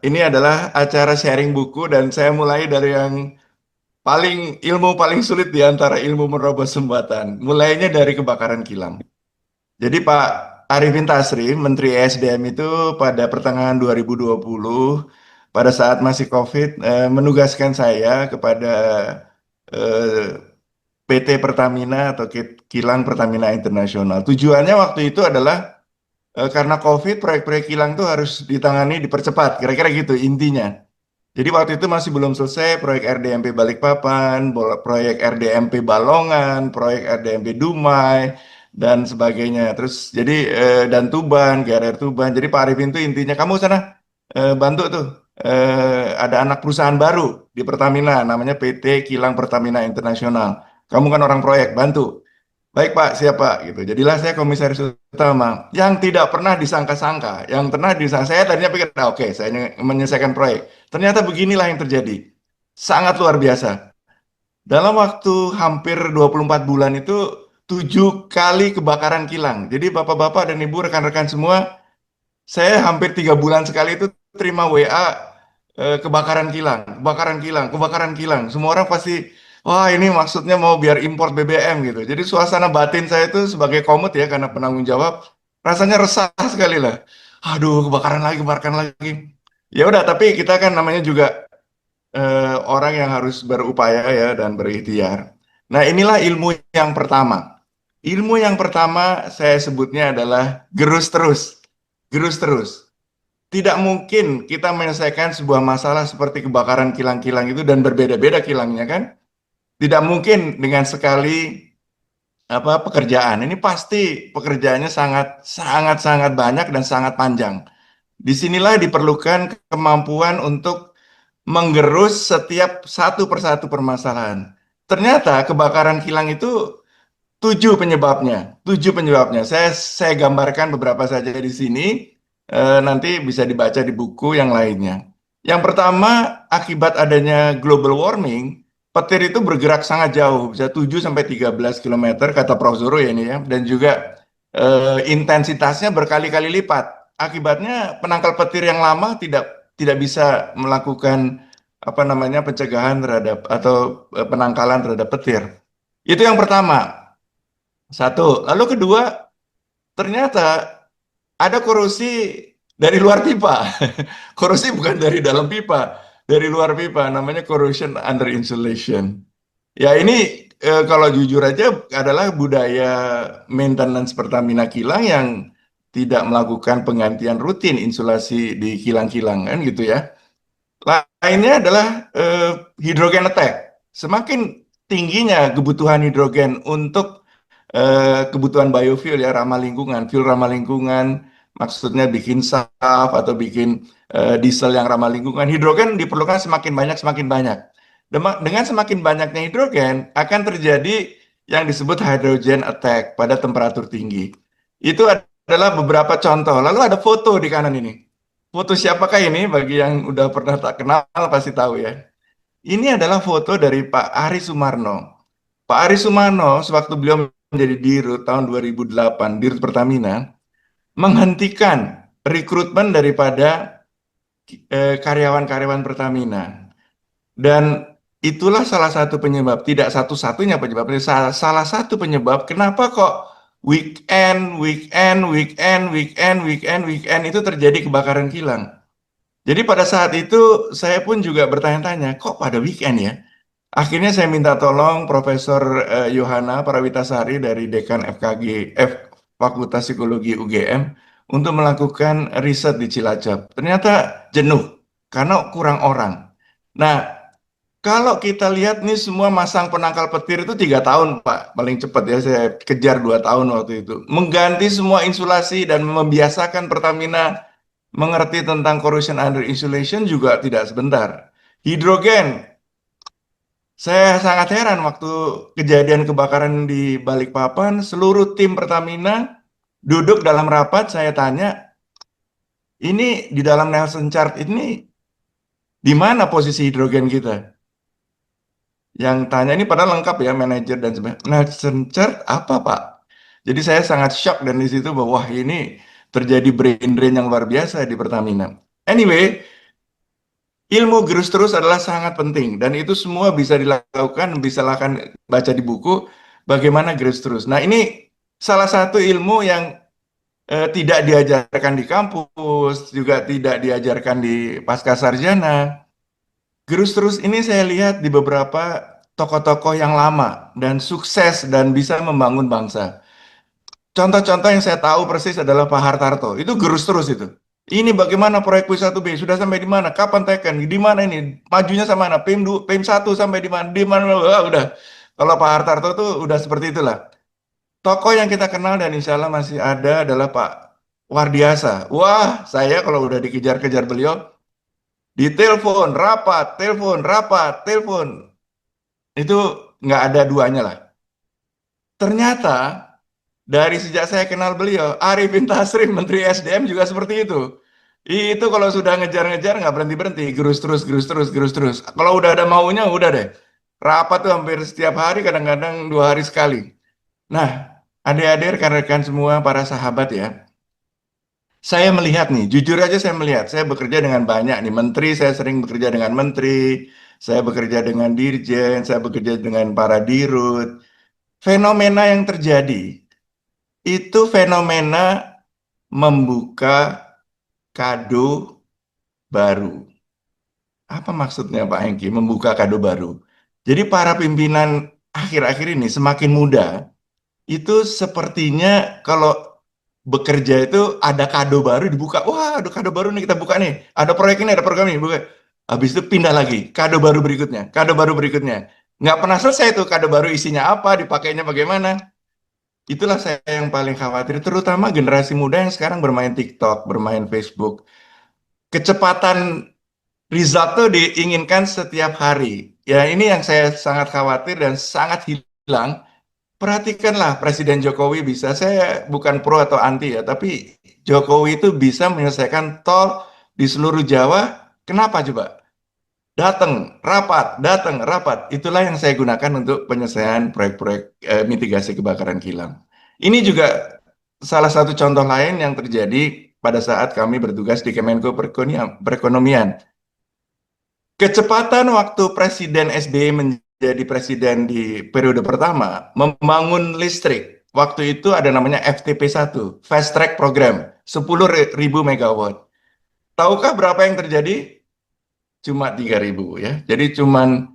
ini adalah acara sharing buku dan saya mulai dari yang ilmu paling sulit di antara ilmu menerobos sumbatan. Mulainya dari kebakaran kilang. Jadi Pak Arifin Tasrif, Menteri ESDM itu pada pertengahan 2020, pada saat masih COVID, menugaskan saya kepada PT Pertamina atau Kilang Pertamina Internasional. Tujuannya waktu itu adalah karena COVID, proyek-proyek kilang itu harus ditangani dipercepat, kira-kira gitu intinya. Jadi waktu itu masih belum selesai proyek RDMP Balikpapan, proyek RDMP Balongan, proyek RDMP Dumai, dan sebagainya. Terus jadi dan Tuban, GRR Tuban. Jadi Pak Arifin itu intinya kamu sana bantu tuh. Ada anak perusahaan baru di Pertamina, namanya PT Kilang Pertamina Internasional. Kamu kan orang proyek, bantu. Baik Pak, siapa gitu. Jadilah saya komisaris utama yang tidak pernah disangka-sangka. Yang pernah disangka saya tadinya pikir, "Ah, oke, saya menyelesaikan proyek." Ternyata beginilah yang terjadi. Sangat luar biasa. Dalam waktu hampir 24 bulan itu 7 kali kebakaran kilang. Jadi bapak-bapak dan ibu rekan-rekan semua, saya hampir 3 bulan sekali itu terima WA kebakaran kilang, kebakaran kilang, kebakaran kilang. Semua orang pasti, wah ini maksudnya mau biar import BBM gitu. Jadi suasana batin saya itu sebagai komut ya karena penanggung jawab, rasanya resah sekali lah. Aduh, kebakaran lagi. Ya udah, tapi kita kan namanya juga orang yang harus berupaya ya dan berikhtiar. Nah, inilah ilmu yang pertama. Ilmu yang pertama saya sebutnya adalah gerus terus. Gerus terus. Tidak mungkin kita menyelesaikan sebuah masalah seperti kebakaran kilang-kilang itu dan berbeda-beda kilangnya kan? Tidak mungkin dengan sekali pekerjaan. Ini pasti pekerjaannya sangat sangat sangat banyak dan sangat panjang. Disinilah diperlukan kemampuan untuk menggerus setiap satu persatu permasalahan. Ternyata kebakaran kilang itu 7 penyebabnya, 7 penyebabnya. Saya gambarkan beberapa saja di sini. Nanti bisa dibaca di buku yang lainnya. Yang pertama, akibat adanya global warming, petir itu bergerak sangat jauh, bisa 7 sampai 13 kilometer kata Prof. Zuro ya ini ya, dan juga intensitasnya berkali-kali lipat. Akibatnya penangkal petir yang lama tidak bisa melakukan apa namanya pencegahan terhadap atau penangkalan terhadap petir. Itu yang pertama. Satu. Lalu kedua, ternyata ada korosi dari luar pipa. Korosi bukan dari dalam pipa, dari luar pipa. Namanya corrosion under insulation. Ya ini kalau jujur aja adalah budaya maintenance Pertamina kilang yang tidak melakukan penggantian rutin insulasi di kilang-kilang kan gitu ya. Lainnya adalah eh, hidrogen attack. Semakin tingginya kebutuhan hidrogen untuk kebutuhan biofuel ya ramah lingkungan, fuel ramah lingkungan, maksudnya bikin SAF atau bikin diesel yang ramah lingkungan, hidrogen diperlukan semakin banyak semakin banyak. Dengan semakin banyaknya hidrogen akan terjadi yang disebut hydrogen attack pada temperatur tinggi. Itu adalah beberapa contoh. Lalu ada foto di kanan ini. Foto siapakah ini? Bagi yang udah pernah tak kenal pasti tahu ya. Ini adalah foto dari Pak Ari Sumarno. Pak Ari Sumarno, sewaktu beliau menjadi Dirut tahun 2008, Dirut Pertamina, menghentikan rekrutmen daripada karyawan-karyawan Pertamina. Dan itulah salah satu penyebab, tidak satu-satunya penyebabnya, salah satu penyebab kenapa kok weekend itu terjadi kebakaran kilang. Jadi pada saat itu saya pun juga bertanya-tanya, kok pada weekend ya? Akhirnya saya minta tolong Profesor Yohana Parawitasari dari Dekan FKG, Fakultas Psikologi UGM untuk melakukan riset di Cilacap. Ternyata jenuh karena kurang orang. Nah, kalau kita lihat nih semua masang penangkal petir itu 3 tahun, Pak, paling cepat ya saya kejar 2 tahun waktu itu. Mengganti semua insulasi dan membiasakan Pertamina mengerti tentang corrosion under insulation juga tidak sebentar. Hidrogen, saya sangat heran waktu kejadian kebakaran di Balikpapan, seluruh tim Pertamina duduk dalam rapat, saya tanya, ini di dalam Nelson Chart ini di mana posisi hidrogen kita? Yang tanya ini padahal lengkap ya, manajer dan sebagainya. Nelson Chart apa Pak? Jadi saya sangat shock dan di situ bahwa wah ini terjadi brain drain yang luar biasa di Pertamina. Anyway, Ilmu gerus terus adalah sangat penting dan itu semua bisa dilakukan, bisa lakukan baca di buku bagaimana gerus terus. Nah, ini salah satu ilmu yang tidak diajarkan di kampus, juga tidak diajarkan di pasca sarjana. Gerus terus ini saya lihat di beberapa tokoh-tokoh yang lama dan sukses dan bisa membangun bangsa. Contoh-contoh yang saya tahu persis adalah Pak Hartarto. Itu gerus terus itu. Ini bagaimana proyek P1B? Sudah sampai di mana? Kapan tekan? Di mana ini? Majunya sama mana? PIM 1 sampai di mana? Di mana? Wah, udah. Kalau Pak Hartarto tuh udah seperti itulah. Tokoh yang kita kenal dan insya Allah masih ada adalah Pak Wardiasa. Wah, saya kalau udah dikejar-kejar beliau, telepon, rapat, telepon. Itu nggak ada duanya lah. Ternyata dari sejak saya kenal beliau, Arifin Tasrif, Menteri SDM juga seperti itu. Itu kalau sudah ngejar-ngejar nggak berhenti-berhenti, gerus terus, gerus terus, gerus terus. Kalau udah ada maunya, udah deh. Rapat tuh hampir setiap hari, kadang-kadang 2 hari sekali. Nah, adik-adik, rekan-rekan semua, para sahabat ya, saya melihat nih, jujur aja saya melihat, saya bekerja dengan banyak nih, menteri, saya sering bekerja dengan menteri, saya bekerja dengan dirjen, saya bekerja dengan para dirut. Fenomena yang terjadi, itu fenomena membuka kado baru. Apa maksudnya Pak Hengki, membuka kado baru? Jadi para pimpinan akhir-akhir ini semakin muda, itu sepertinya kalau bekerja itu ada kado baru dibuka. Wah, ada kado baru nih kita buka nih. Ada proyek ini, ada program ini, buka. Habis itu pindah lagi, kado baru berikutnya, kado baru berikutnya. Nggak pernah selesai tuh kado baru isinya apa, dipakainya bagaimana. Itulah saya yang paling khawatir, terutama generasi muda yang sekarang bermain TikTok, bermain Facebook. Kecepatan result tuh diinginkan setiap hari. Ya, ini yang saya sangat khawatir dan sangat hilang. Perhatikanlah Presiden Jokowi bisa, saya bukan pro atau anti ya, tapi Jokowi itu bisa menyelesaikan tol di seluruh Jawa. Kenapa coba? Datang, rapat. Itulah yang saya gunakan untuk penyelesaian proyek-proyek mitigasi kebakaran kilang. Ini juga salah satu contoh lain yang terjadi pada saat kami bertugas di Kemenko Perekonomian. Kecepatan waktu Presiden SBY menjadi presiden di periode pertama membangun listrik. Waktu itu ada namanya FTP 1, Fast Track Program, 10.000 megawatt. Tahukah berapa yang terjadi? Cuma 3.000 ya. Jadi cuman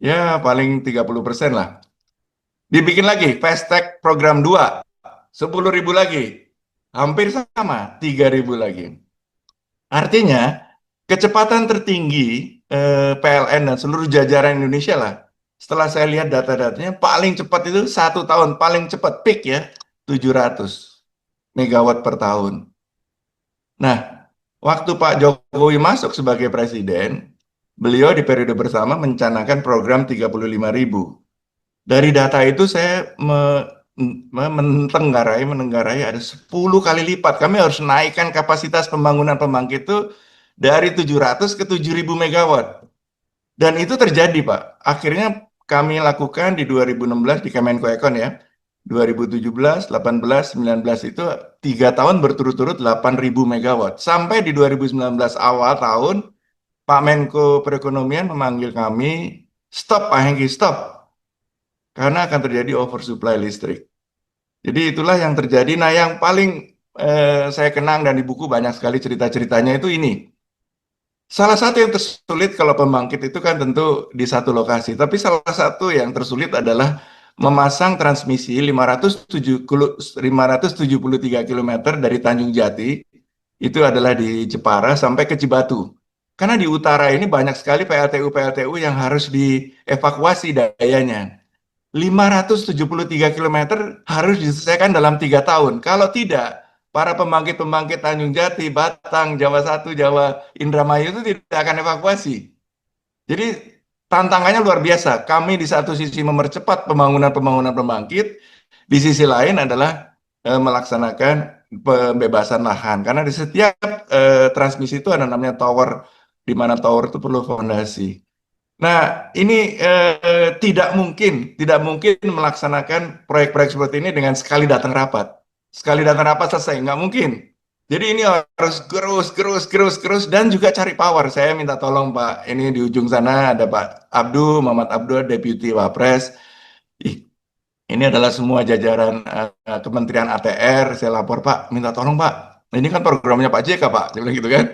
ya paling 30% lah. Dibikin lagi Fast Track Program 2, 10.000 lagi. Hampir sama, 3.000 lagi. Artinya kecepatan tertinggi PLN dan seluruh jajaran Indonesia lah. Setelah saya lihat data-datanya, paling cepat itu 1 tahun, paling cepat peak ya, 700 megawatt per tahun. Nah, waktu Pak Jokowi masuk sebagai presiden, beliau di periode pertama mencanangkan program 35.000. Dari data itu saya menenggarai ada 10 kali lipat. Kami harus naikkan kapasitas pembangunan pembangkit itu dari 700 ke 7.000 megawatt. Dan itu terjadi, Pak. Akhirnya kami lakukan di 2016 di Kemenko Ekon ya. 2017, 18, 19 itu 3 tahun berturut-turut 8.000 megawatt. Sampai di 2019 awal tahun, Pak Menko Perekonomian memanggil kami, stop Pak Hengki, stop. Karena akan terjadi oversupply listrik. Jadi itulah yang terjadi. Nah, yang paling saya kenang dan di buku banyak sekali cerita-ceritanya itu ini. Salah satu yang tersulit kalau pembangkit itu kan tentu di satu lokasi. Tapi salah satu yang tersulit adalah memasang transmisi 573 km dari Tanjung Jati, itu adalah di Jepara sampai ke Cibatu. Karena di utara ini banyak sekali PLTU-PLTU yang harus dievakuasi dayanya. 573 kilometer harus diselesaikan dalam 3 tahun. Kalau tidak, para pembangkit-pembangkit Tanjung Jati, Batang, Jawa 1, Jawa Indramayu itu tidak akan evakuasi. Jadi tantangannya luar biasa. Kami di satu sisi mempercepat pembangunan pembangkit, di sisi lain adalah melaksanakan pembebasan lahan. Karena di setiap transmisi itu ada namanya tower, di mana tower itu perlu fondasi. Nah, ini tidak mungkin melaksanakan proyek-proyek seperti ini dengan sekali datang rapat. Sekali datang rapat selesai, nggak mungkin. Jadi ini harus gerus dan juga cari power. Saya minta tolong Pak, ini di ujung sana ada Pak Muhammad Abdul, Deputi Wapres. Ih, ini adalah semua jajaran Kementerian ATR. Saya lapor Pak, minta tolong Pak. Ini kan programnya Pak JK Pak, dia bilang gitu kan.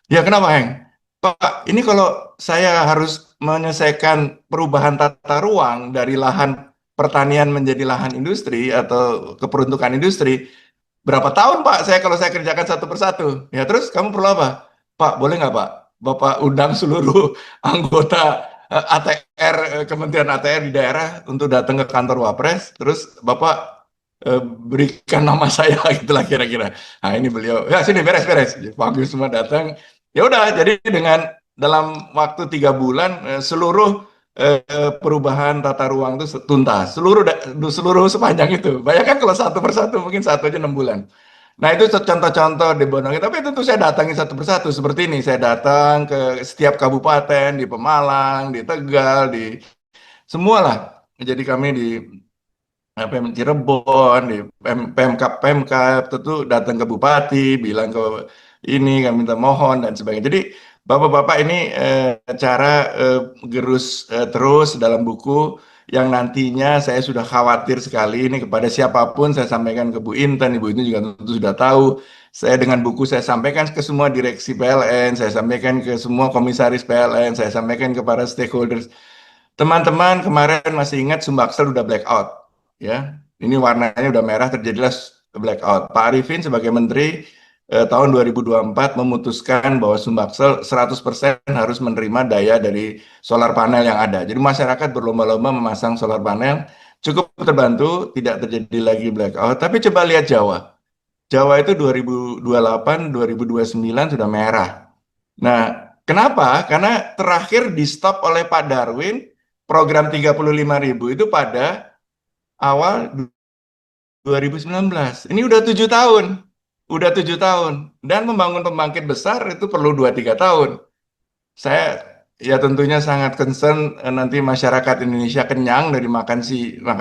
Ya kenapa Heng? Pak, ini kalau saya harus menyelesaikan perubahan tata ruang dari lahan pertanian menjadi lahan industri atau keperuntukan industri, berapa tahun Pak saya kalau saya kerjakan satu persatu? Ya terus kamu perlu apa? Pak, boleh nggak Pak? Bapak undang seluruh anggota ATR, Kementerian ATR di daerah untuk datang ke kantor Wapres, terus Bapak berikan nama saya gitulah kira-kira. Nah ini beliau, ya sini beres-beres. Bagus semua datang. Ya udah, jadi dengan dalam waktu 3 bulan seluruh perubahan tata ruang itu tuntas seluruh sepanjang itu. Bayangkan kalau satu persatu mungkin satu aja 6 bulan. Nah itu contoh-contoh di Bonang. Tapi tentu saya datangi satu persatu seperti ini. Saya datang ke setiap kabupaten di Pemalang, di Tegal, di semualah. Jadi kami di Cirebon, di Pemkap tentu datang ke Bupati, bilang ke ini kami minta mohon dan sebagainya. Jadi Bapak-bapak ini cara eh, gerus terus dalam buku yang nantinya saya sudah khawatir sekali ini kepada siapapun saya sampaikan ke Bu Intan, Ibu itu juga tentu sudah tahu. Saya dengan buku saya sampaikan ke semua direksi PLN, saya sampaikan ke semua komisaris PLN, saya sampaikan kepada stakeholders. Teman-teman kemarin masih ingat Sumbaksel udah blackout, ya. Ini warnanya udah merah, terjadilah blackout. Pak Arifin sebagai Menteri tahun 2024 memutuskan bahwa Sumbaksel 100% harus menerima daya dari solar panel yang ada. Jadi masyarakat berlomba-lomba memasang solar panel, cukup terbantu, tidak terjadi lagi blackout. Tapi coba lihat Jawa. Jawa itu 2028, 2029 sudah merah. Nah, kenapa? Karena terakhir di stop oleh Pak Darwin program 35.000 itu pada awal 2019. Ini udah 7 tahun. Udah 7 tahun. Dan membangun pembangkit besar itu perlu 2-3 tahun. Saya ya tentunya sangat concern nanti masyarakat Indonesia kenyang dari makan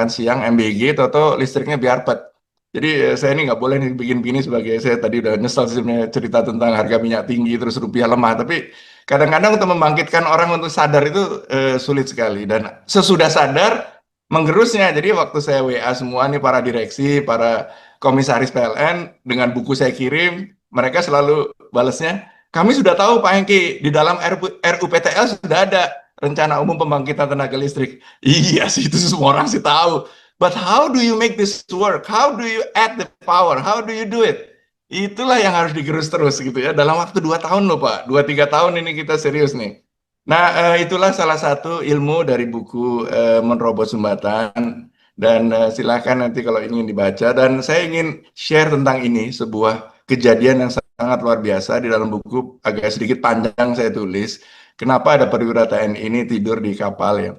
siang MBG, toto listriknya biarpet. Jadi saya ini nggak boleh nih bikin begini sebagai saya tadi udah nyesal sih sebenarnya cerita tentang harga minyak tinggi terus rupiah lemah. Tapi kadang-kadang untuk membangkitkan orang untuk sadar itu sulit sekali dan sesudah sadar menggerusnya. Jadi waktu saya WA semua nih para direksi, para komisaris PLN dengan buku saya kirim, mereka selalu balesnya kami sudah tahu Pak Hengki, di dalam RUPTL sudah ada rencana umum pembangkitan tenaga listrik. Iya sih, itu semua orang sih tahu. But how do you make this work? How do you add the power? How do you do it? Itulah yang harus digerus terus gitu ya. Dalam waktu 2 tahun loh Pak, 2-3 tahun ini kita serius nih. Nah, itulah salah satu ilmu dari buku Menerobos Sumbatan. Dan silakan nanti kalau ingin dibaca. Dan saya ingin share tentang ini, sebuah kejadian yang sangat luar biasa di dalam buku agak sedikit panjang saya tulis. Kenapa ada perwira TNI ini tidur di kapal ya?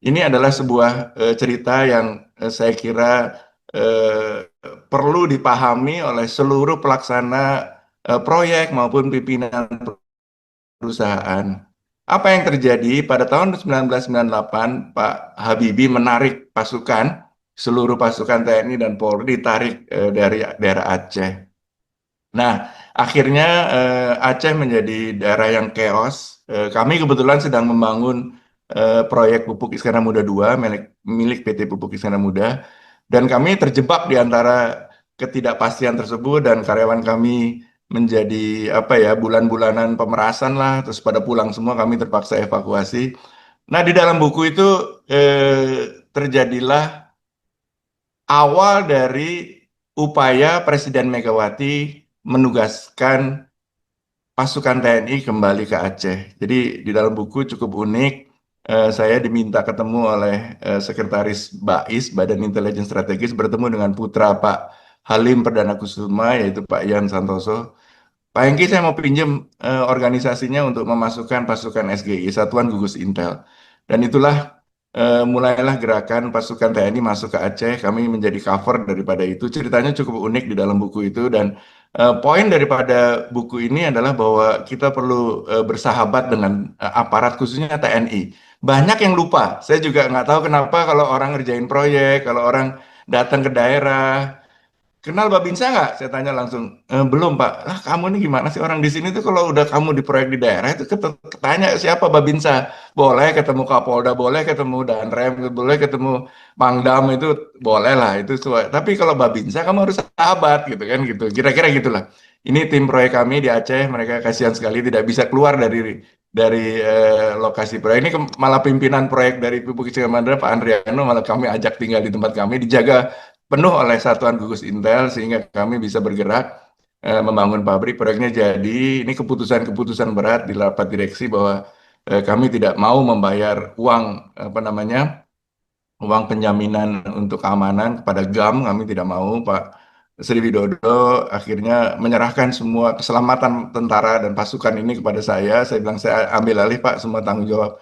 Ini adalah sebuah cerita yang saya kira eh, perlu dipahami oleh seluruh pelaksana proyek maupun pimpinan perusahaan. Apa yang terjadi pada tahun 1998, Pak Habibie menarik pasukan, seluruh pasukan TNI dan Polri ditarik dari daerah Aceh. Nah, akhirnya Aceh menjadi daerah yang chaos. Kami kebetulan sedang membangun proyek Pupuk Iskandar Muda 2 milik PT Pupuk Iskandar Muda, dan kami terjebak di antara ketidakpastian tersebut dan karyawan kami menjadi apa ya bulan-bulanan pemerasan lah, terus pada pulang semua kami terpaksa evakuasi. Nah, di dalam buku itu terjadilah awal dari upaya Presiden Megawati menugaskan pasukan TNI kembali ke Aceh. Jadi di dalam buku cukup unik, saya diminta ketemu oleh Sekretaris BAIS, Badan Intelijen Strategis, bertemu dengan putra Pak Halim Perdana Kusuma, yaitu Pak Ian Santoso. Pak Hengki, saya mau pinjam organisasinya untuk memasukkan pasukan SGI, Satuan Gugus Intel. Dan itulah mulailah gerakan pasukan TNI masuk ke Aceh. Kami menjadi cover daripada itu. Ceritanya cukup unik di dalam buku itu. Dan poin daripada buku ini adalah bahwa kita perlu bersahabat dengan aparat khususnya TNI. Banyak yang lupa. Saya juga nggak tahu kenapa kalau orang ngerjain proyek, kalau orang datang ke daerah, kenal Babinsa nggak? Saya tanya langsung. Belum Pak. Lah kamu ini gimana sih, orang di sini tuh kalau udah kamu di proyek di daerah itu ketanya siapa Babinsa. Boleh ketemu Kapolda, boleh ketemu Danrem, boleh ketemu Pangdam, itu boleh lah itu sesuai. Tapi kalau Babinsa kamu harus sahabat gitu kan gitu. Kira-kira gitulah. Ini tim proyek kami di Aceh, mereka kasihan sekali tidak bisa keluar dari lokasi proyek ini. Malah pimpinan proyek dari Pupuk Mandra Pak Andriano malah kami ajak tinggal di tempat kami, dijaga penuh oleh satuan gugus Intel sehingga kami bisa bergerak membangun pabrik. Proyeknya jadi. Ini keputusan-keputusan berat di rapat direksi bahwa kami tidak mau membayar uang apa namanya, uang penjaminan untuk keamanan kepada GAM. Kami tidak mau. Pak Sri Widodo akhirnya menyerahkan semua keselamatan tentara dan pasukan ini kepada saya. Saya bilang saya ambil alih Pak semua tanggung jawab.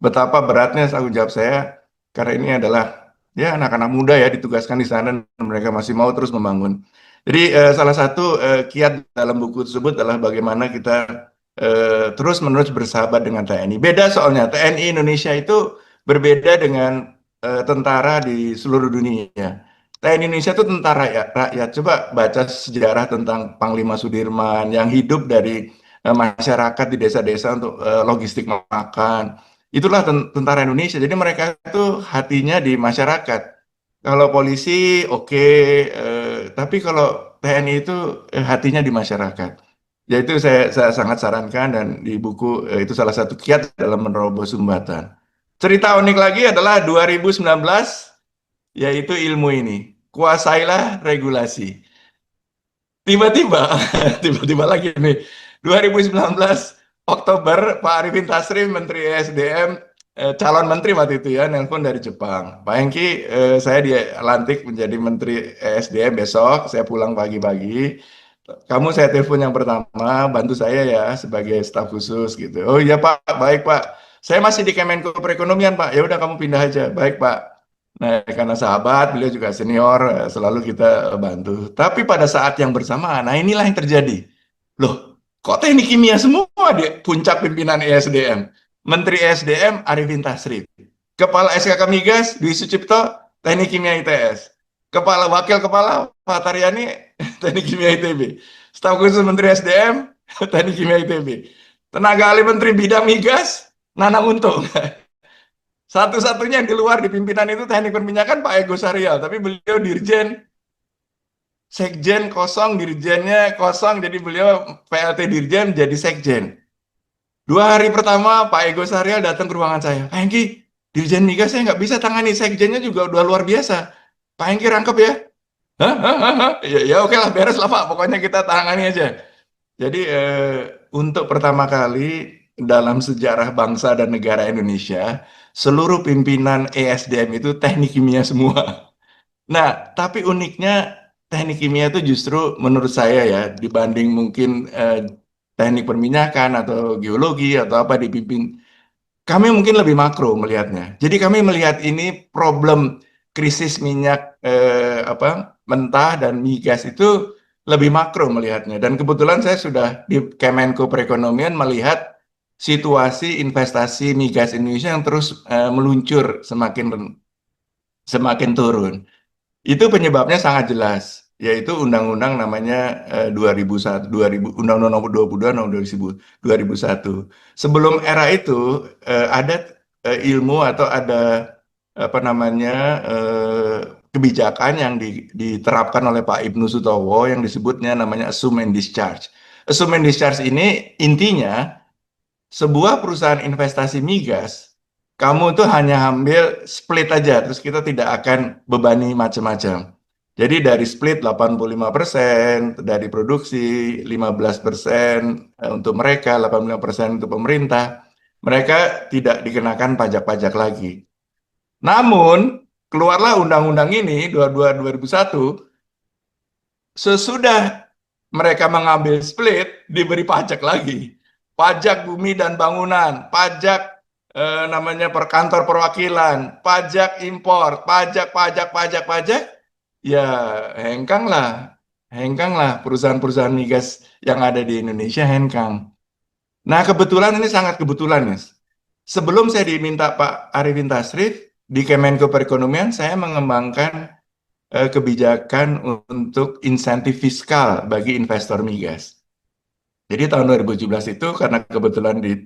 Betapa beratnya tanggung jawab saya, karena ini adalah ya anak-anak muda ya ditugaskan di sana dan mereka masih mau terus membangun. Jadi salah satu kiat dalam buku tersebut adalah bagaimana kita terus-menerus bersahabat dengan TNI. Beda soalnya TNI Indonesia itu berbeda dengan tentara di seluruh dunia. TNI Indonesia itu tentara rakyat, rakyat. Coba baca sejarah tentang Panglima Sudirman yang hidup dari masyarakat di desa-desa untuk logistik makan. Itulah tentara Indonesia. Jadi mereka itu hatinya di masyarakat. Kalau polisi oke, tapi kalau TNI itu hatinya di masyarakat. Ya itu saya sangat sarankan, dan di buku itu salah satu kiat dalam menerobos sumbatan. Cerita unik lagi adalah 2019, yaitu ilmu ini. Kuasailah regulasi. Tiba-tiba, tiba-tiba lagi nih, 2019 Oktober, Pak Arifin Tasrif, Menteri ESDM, calon menteri waktu itu ya, nelpon dari Jepang. Pak Hengki, saya dilantik menjadi Menteri ESDM besok, saya pulang pagi-pagi. Kamu saya telepon yang pertama, bantu saya ya sebagai staf khusus gitu. Oh iya Pak, baik Pak. Saya masih di Kemenko Perekonomian Pak. Ya udah kamu pindah aja. Baik Pak. Nah, karena sahabat, beliau juga senior, selalu kita bantu. Tapi pada saat yang bersamaan, nah inilah yang terjadi. Loh, kok teknik kimia semua di puncak pimpinan ESDM? Menteri ESDM Arifin Tasrif. Kepala SKK Migas Dwi Sucipto, Teknik Kimia ITS. Wakil Kepala Pak Taryani, Teknik Kimia ITB. Staf khusus Menteri SDM, Teknik Kimia ITB. Tenaga ahli Menteri Bidang Migas, Nanang Untung. Satu-satunya yang di luar di pimpinan itu teknik perminyakan Pak Ego Saryal, tapi beliau dirjen, sekjen kosong, dirjennya kosong, jadi beliau PLT dirjen jadi sekjen. 2 hari pertama Pak Ego Saryal datang ke ruangan saya, Pak Hengki, dirjen migas saya nggak bisa tangani, sekjennya juga udah luar biasa. Pak Hengki rangkep ya? Hah? Hah? Hah? Hah? Ya, ya oke lah, beres lah Pak, pokoknya kita tangani aja. Jadi untuk pertama kali dalam sejarah bangsa dan negara Indonesia, seluruh pimpinan ESDM itu teknik kimia semua. Nah, tapi uniknya teknik kimia itu justru menurut saya ya, dibanding mungkin teknik perminyakan atau geologi atau apa dipimpin, kami mungkin lebih makro melihatnya. Jadi kami melihat ini problem krisis minyak apa mentah dan migas itu lebih makro melihatnya. Dan kebetulan saya sudah di Kemenko Perekonomian melihat situasi investasi migas Indonesia yang terus meluncur semakin turun. Itu penyebabnya sangat jelas, yaitu undang-undang namanya 2001, 2000, Undang-Undang Nomor 22 Tahun 2001. Sebelum era itu ada ilmu atau ada apa namanya kebijakan yang diterapkan oleh Pak Ibnu Sutowo yang disebutnya namanya assume and discharge. Assume and discharge ini intinya sebuah perusahaan investasi migas, kamu tuh hanya ambil split aja, terus kita tidak akan bebani macam-macam. Jadi dari split 85% dari produksi, 15% untuk mereka, 85% untuk pemerintah. Mereka tidak dikenakan pajak-pajak lagi. Namun, keluarlah undang-undang ini 22 2001, sesudah mereka mengambil split, diberi pajak lagi. Pajak bumi dan bangunan, pajak namanya perkantor perwakilan, pajak impor, pajak. Ya, hengkanglah perusahaan-perusahaan migas yang ada di Indonesia hengkang. Nah, kebetulan ini sangat kebetulan, Mas. Sebelum saya diminta Pak Arifin Tasrif di Kemenko Perekonomian, saya mengembangkan kebijakan untuk insentif fiskal bagi investor migas. Jadi tahun 2017 itu karena kebetulan di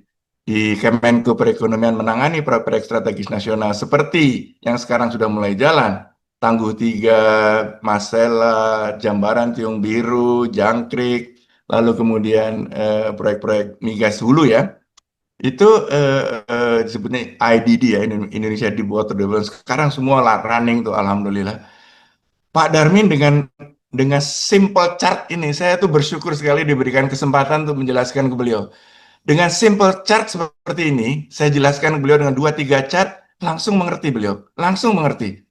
Kemenko Perekonomian menangani proyek strategis nasional seperti yang sekarang sudah mulai jalan, Tangguh Tiga, Masela, Jambaran Tiung Biru, Jangkrik, lalu kemudian proyek-proyek migas hulu ya, itu disebutnya IDD ya, Indonesia Deep Water Development. Sekarang semua lah running tuh, alhamdulillah. Pak Darmin dengan simple chart ini, saya tuh bersyukur sekali diberikan kesempatan untuk menjelaskan ke beliau. Dengan simple chart seperti ini, saya jelaskan ke beliau dengan 2-3 chart, langsung mengerti beliau, langsung mengerti.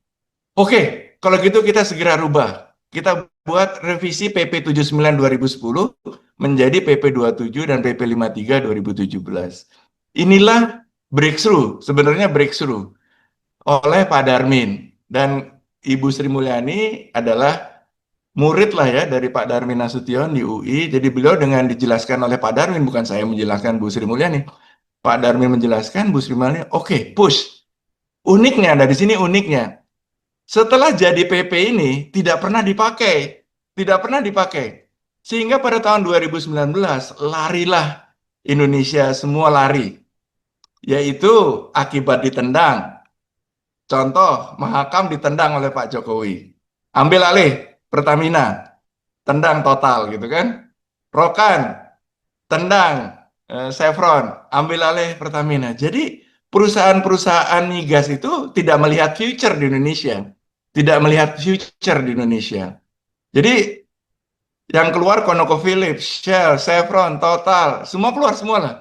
Oke, kalau gitu kita segera rubah. Kita buat revisi PP 79 2010 menjadi PP 27 dan PP 53 2017. Inilah breakthrough, sebenarnya breakthrough oleh Pak Darmin. Dan Ibu Sri Mulyani adalah murid lah ya dari Pak Darmin Nasution di UI. Jadi beliau dengan dijelaskan oleh Pak Darmin, bukan saya menjelaskan Bu Sri Mulyani. Pak Darmin menjelaskan, Bu Sri Mulyani, oke, push. Uniknya, dari sini uniknya. Setelah jadi PP ini, tidak pernah dipakai. Tidak pernah dipakai. Sehingga pada tahun 2019, larilah Indonesia semua lari. Yaitu akibat ditendang. Contoh, Mahakam ditendang oleh Pak Jokowi. Ambil alih Pertamina, tendang total gitu kan. Rokan, tendang Chevron, ambil alih Pertamina. Jadi perusahaan-perusahaan migas itu tidak melihat future di Indonesia. Tidak melihat future di Indonesia. Jadi yang keluar ConocoPhillips, Shell, Chevron, Total, semua keluar semua lah.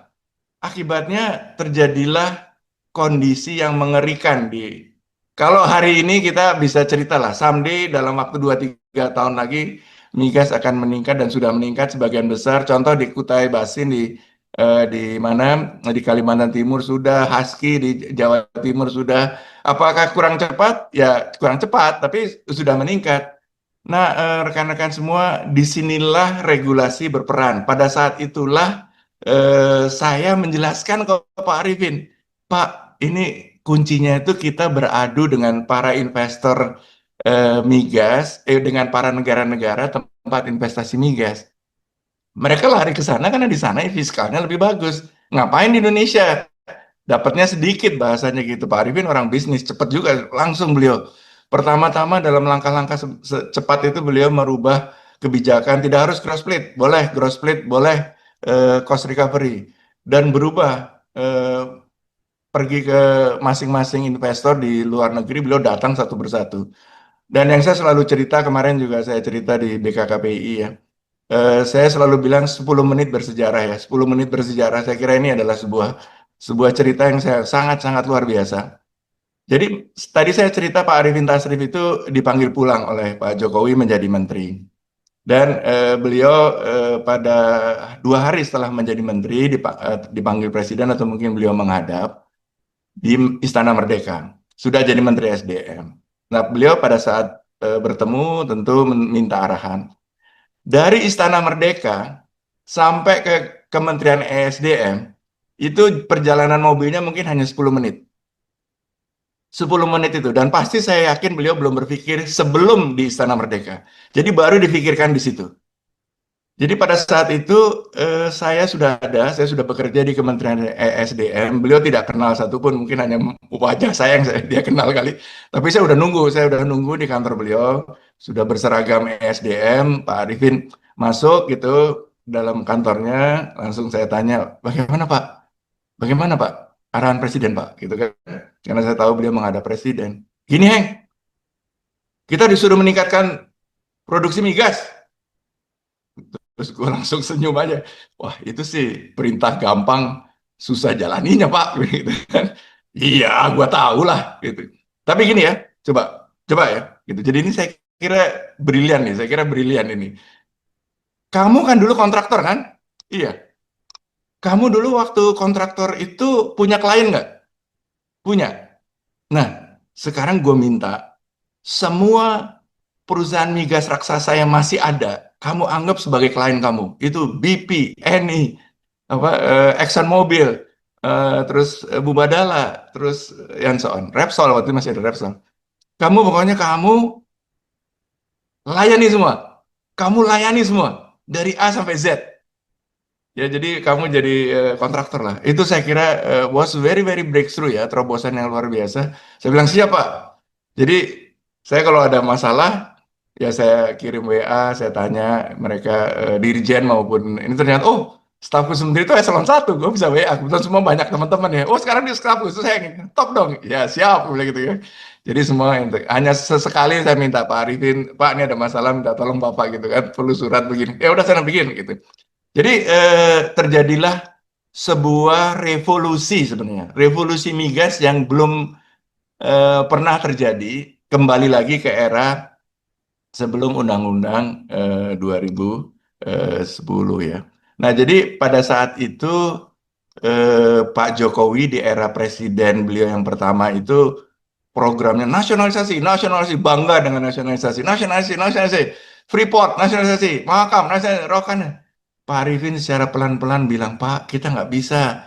Akibatnya terjadilah kondisi yang mengerikan di kalau hari ini kita bisa cerita lah, someday dalam waktu 2-3 tahun lagi migas akan meningkat dan sudah meningkat sebagian besar. Contoh di Kutai Basin di mana di Kalimantan Timur sudah, Husky di Jawa Timur sudah. Apakah kurang cepat? Ya kurang cepat, tapi sudah meningkat. Nah, rekan-rekan semua, disinilah regulasi berperan. Pada saat itulah saya menjelaskan ke Pak Arifin, Pak, ini kuncinya itu kita beradu dengan para investor migas, dengan para negara-negara tempat investasi migas. Mereka lari ke sana karena di sana fiskalnya lebih bagus. Ngapain di Indonesia? Dapatnya sedikit bahasanya gitu. Pak Arifin orang bisnis, cepat juga langsung beliau. Pertama-tama dalam langkah-langkah cepat itu beliau merubah kebijakan, tidak harus cross split, boleh cross split, boleh cost recovery, dan berubah pergi ke masing-masing investor di luar negeri, beliau datang satu persatu. Dan yang saya selalu cerita, kemarin juga saya cerita di BKKPI ya, saya selalu bilang 10 menit bersejarah ya, 10 menit bersejarah. Saya kira ini adalah sebuah cerita yang saya sangat-sangat luar biasa. Jadi tadi saya cerita Pak Arifin Tasrif itu dipanggil pulang oleh Pak Jokowi menjadi menteri. Dan beliau pada 2 hari setelah menjadi menteri dipanggil presiden atau mungkin beliau menghadap di Istana Merdeka. Sudah jadi menteri SDM. Nah, beliau pada saat bertemu tentu meminta arahan. Dari Istana Merdeka sampai ke Kementerian ESDM, itu perjalanan mobilnya mungkin hanya 10 menit. 10 menit itu. Dan pasti saya yakin beliau belum berpikir sebelum di Istana Merdeka. Jadi baru difikirkan di situ. Jadi pada saat itu saya sudah bekerja di Kementerian ESDM. Beliau tidak kenal satupun, mungkin hanya wajah saya yang dia kenal kali. Tapi saya udah nunggu di kantor beliau, sudah berseragam ESDM. Pak Arifin masuk gitu dalam kantornya, langsung saya tanya, bagaimana Pak? Bagaimana Pak? Arahan Presiden Pak, gitu kan? Karena saya tahu beliau menghadap Presiden. Gini Heng, kita disuruh meningkatkan produksi migas. Terus gue langsung senyum aja. Wah, itu sih perintah gampang, susah jalaninya, Pak. Gitu kan. Iya, gue tahu lah. Gitu. Tapi gini ya, coba, coba ya. Gitu. Jadi ini saya kira brilian nih, saya kira brilian ini. Kamu kan dulu kontraktor kan? Iya. Kamu dulu waktu kontraktor itu punya klien nggak? Punya. Nah, sekarang gue minta semua perusahaan migas raksasa yang masih ada, kamu anggap sebagai klien kamu. Itu BP, Eni, Exxon Mobil, terus Mubadala, terus and so on. Repsol waktu itu masih ada Repsol. Kamu pokoknya kamu layani semua. Kamu layani semua dari A sampai Z. Ya, jadi kamu jadi kontraktor lah. Itu saya kira was very very breakthrough ya, terobosan yang luar biasa. Saya bilang siap Pak. Jadi saya kalau ada masalah ya saya kirim WA, saya tanya mereka dirjen maupun ini ternyata oh stafku sendiri itu eselon 1, gue bisa WA. Kebetulan semua banyak teman-teman ya. Oh sekarang di stafku itu saya ingin top dong. Ya siap, gue bilang gitu ya. Jadi semua hanya sesekali saya minta Pak Arifin, Pak ini ada masalah minta tolong Bapak gitu kan, perlu surat begini. Ya udah saya bikin gitu. Jadi terjadilah sebuah revolusi sebenarnya, revolusi migas yang belum pernah terjadi. Kembali lagi ke era sebelum Undang-Undang 2010 ya. Nah, jadi pada saat itu Pak Jokowi di era presiden beliau yang pertama itu programnya nasionalisasi, nasionalisasi, bangga dengan nasionalisasi, nasionalisasi, nasionalisasi, Freeport, nasionalisasi, Mahakam, nasionalisasi, Rokan. Pak Arifin secara pelan-pelan bilang, Pak, kita nggak bisa.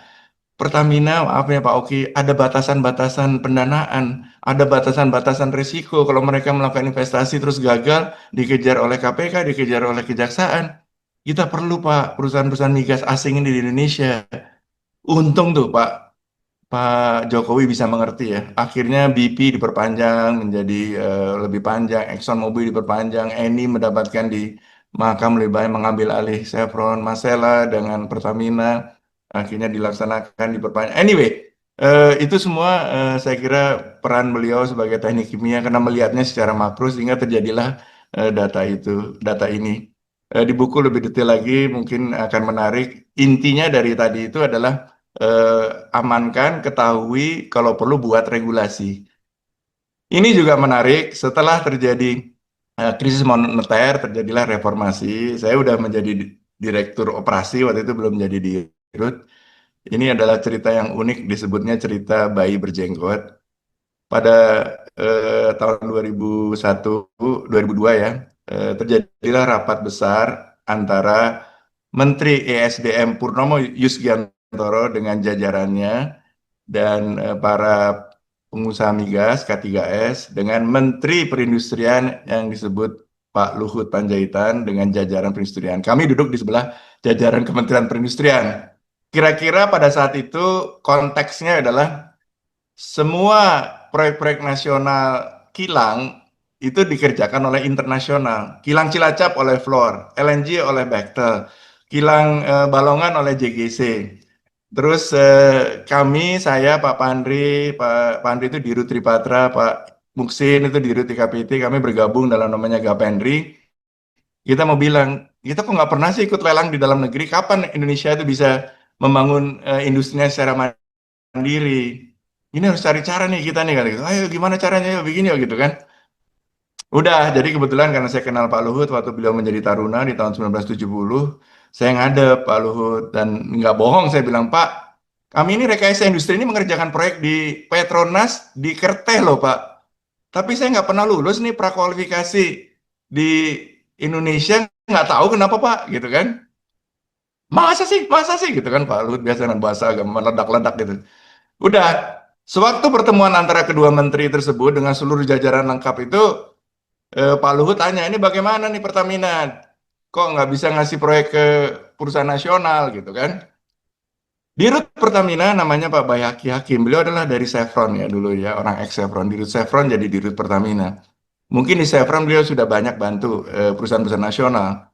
Pertamina, maaf ya Pak Oki, ada batasan-batasan pendanaan, ada batasan-batasan risiko. Kalau mereka melakukan investasi terus gagal, dikejar oleh KPK, dikejar oleh Kejaksaan. Kita perlu Pak, perusahaan-perusahaan migas asing ini di Indonesia. Untung tuh Pak Jokowi bisa mengerti ya. Akhirnya BP diperpanjang menjadi lebih panjang, ExxonMobil diperpanjang, Eni mendapatkan di Mahakam lebih banyak mengambil alih Chevron, Masela dengan Pertamina, akhirnya dilaksanakan diperpanjang. Anyway, itu semua saya kira peran beliau sebagai teknik kimia karena melihatnya secara makro sehingga terjadilah data itu, data ini. Di buku lebih detail lagi mungkin akan menarik. Intinya dari tadi itu adalah amankan, ketahui, kalau perlu buat regulasi. Ini juga menarik, setelah terjadi krisis moneter, terjadilah reformasi. Saya udah menjadi direktur operasi, waktu itu belum menjadi dirut. Ini adalah cerita yang unik, disebutnya cerita bayi berjenggot. Pada tahun 2001, 2002 ya, terjadilah rapat besar antara Menteri ESDM Purnomo Yusgiantoro dengan jajarannya dan para pengusaha migas K3S dengan Menteri Perindustrian yang disebut Pak Luhut Panjaitan dengan jajaran perindustrian. Kami duduk di sebelah jajaran Kementerian Perindustrian. Kira-kira pada saat itu konteksnya adalah semua proyek-proyek nasional kilang itu dikerjakan oleh internasional. Kilang Cilacap oleh Fluor, LNG oleh Bechtel, kilang Balongan oleh JGC. Terus kami, saya, Pak Pandri, Pak Pandri itu Dirut Tripatra, Pak Muksin itu Dirut IKPT, kami bergabung dalam namanya Gapendri. Kita mau bilang, kita kok nggak pernah sih ikut lelang di dalam negeri, kapan Indonesia itu bisa membangun industrinya secara mandiri. Ini harus cari cara nih kita nih, kali gitu. Ayo gimana caranya, ya begini ya gitu kan. Udah, jadi kebetulan karena saya kenal Pak Luhut waktu beliau menjadi Taruna di tahun 1970, saya ngadep Pak Luhut dan nggak bohong saya bilang, Pak, kami ini rekayasa industri ini mengerjakan proyek di Petronas di Kerteh loh Pak. Tapi saya nggak pernah lulus nih prakualifikasi di Indonesia, nggak tahu kenapa Pak, gitu kan. Masa sih gitu kan Pak Luhut biasa dengan bahasa agak meledak-ledak gitu. Udah, sewaktu pertemuan antara kedua menteri tersebut dengan seluruh jajaran lengkap itu, Pak Luhut tanya, ini bagaimana nih Pertamina? Kok nggak bisa ngasih proyek ke perusahaan nasional gitu kan? Dirut Pertamina namanya Pak Bayaki Hakim. Beliau adalah dari Chevron ya dulu ya, orang ex Chevron. Dirut Chevron jadi Dirut Pertamina. Mungkin di Chevron beliau sudah banyak bantu perusahaan-perusahaan nasional.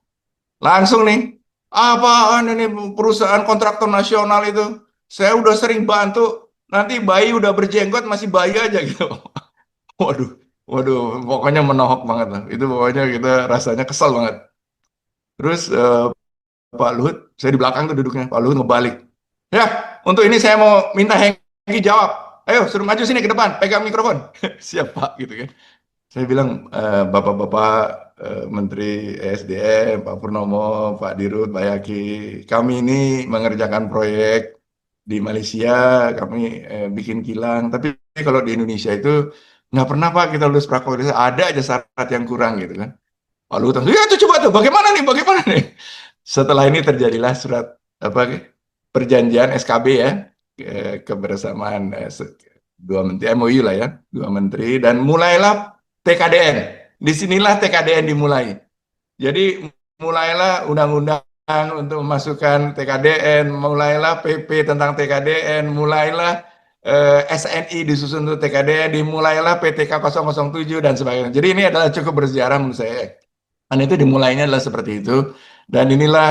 Langsung nih, apaan ini perusahaan kontraktor nasional itu? Saya udah sering bantu, nanti bayi udah berjenggot masih bayi aja gitu. Waduh, waduh, pokoknya menohok banget lah. Itu pokoknya kita rasanya kesal banget. Terus Pak Luhut, saya di belakang tuh duduknya, Pak Luhut ngebalik. Ya, untuk ini saya mau minta Hengki jawab. Ayo, suruh maju sini ke depan, pegang mikrofon. Siap Pak, gitu kan. Saya bilang, Bapak-Bapak Menteri ESDM, Pak Purnomo, Pak Dirut, Pak Yaki, kami ini mengerjakan proyek di Malaysia, kami bikin kilang. Tapi kalau di Indonesia itu nggak pernah Pak kita lulus prakwalifikasi, ada aja syarat yang kurang gitu kan. Pak Luhut, ya tuh coba tuh, bagaimana nih? Setelah ini terjadilah surat apa perjanjian SKB ya, kebersamaan dua menteri MOU lah ya, dua menteri dan mulailah TKDN. Disinilah TKDN dimulai. Jadi mulailah undang-undang untuk memasukkan TKDN, mulailah PP tentang TKDN, mulailah SNI disusun untuk TKDN, dimulailah PTK 007 dan sebagainya. Jadi ini adalah cukup bersejarah menurut saya. Dan itu dimulainya adalah seperti itu. Dan inilah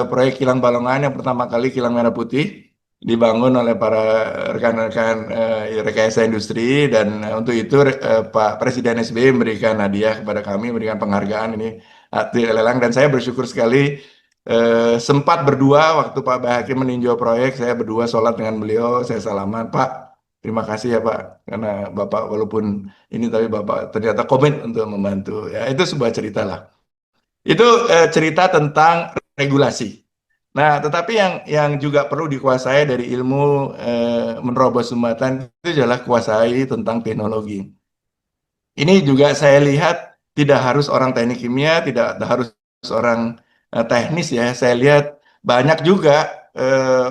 proyek kilang Balongan yang pertama kali kilang merah putih dibangun oleh para rekan-rekan rekayasa industri dan untuk itu Pak Presiden SBY memberikan hadiah kepada kami, memberikan penghargaan ini hati lelang dan saya bersyukur sekali sempat berdua waktu Pak Bahaki meninjau proyek, saya berdua sholat dengan beliau, saya salaman Pak. Terima kasih ya Pak, karena Bapak walaupun ini tapi Bapak ternyata komit untuk membantu. Ya itu sebuah cerita lah. Itu cerita tentang regulasi. Nah, tetapi yang juga perlu dikuasai dari ilmu menerobos sumbatan itu adalah kuasai tentang teknologi. Ini juga saya lihat tidak harus orang teknik kimia, tidak harus orang teknis ya. Saya lihat banyak juga